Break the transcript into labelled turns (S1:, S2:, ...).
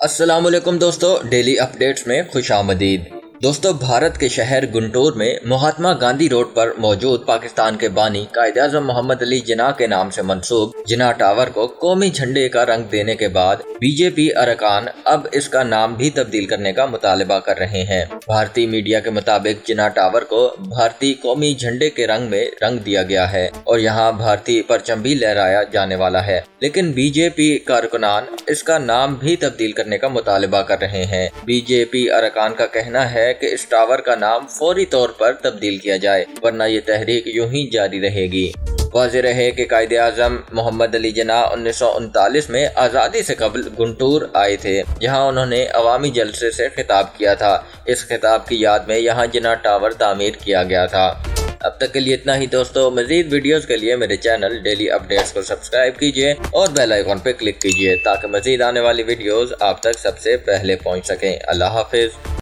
S1: अस्सलाम वालेकुम दोस्तों, डेली अपडेट्स में खुश आमदीद। दोस्तों, भारत के शहर गुंटूर में महात्मा गांधी रोड पर मौजूद पाकिस्तान के बानी कायद-ए-आज़म मोहम्मद अली जिन्ना के नाम से मंसूब जिन्ना टावर को कौमी झंडे का रंग देने के बाद बीजेपी अरकान अब इसका नाम भी तब्दील करने का मुतालबा कर रहे हैं। भारतीय मीडिया के मुताबिक जिन्ना टावर को भारतीय कौमी झंडे के रंग में रंग दिया गया है और यहाँ भारतीय परचम भी लहराया जाने वाला है, लेकिन बीजेपी कारकुनान इसका नाम भी तब्दील करने का मुतालबा कर रहे हैं। बीजेपी अरकान का कहना है कि इस टावर का नाम फौरी तौर पर तब्दील किया जाए, वरना ये तहरीक यूं ही जारी रहेगी। वाज़ेह रहे कि कायद-ए-आज़म मोहम्मद अली जिन्ना 1939 में आज़ादी से कबल गुंटूर आए थे, जहां उन्होंने अवामी जलसे से खिताब किया था। इस खिताब की याद में यहां जिन्ना टावर तामीर किया गया था। अब तक के लिए इतना ही दोस्तों। मज़ीद वीडियोस के लिए मेरे चैनल डेली अपडेट्स को सब्सक्राइब कीजिए और बेल आइकॉन पर क्लिक कीजिए ताकि मज़ीद आने वाली वीडियोस आप तक सबसे पहले पहुंच सकें। अल्लाह हाफिज़।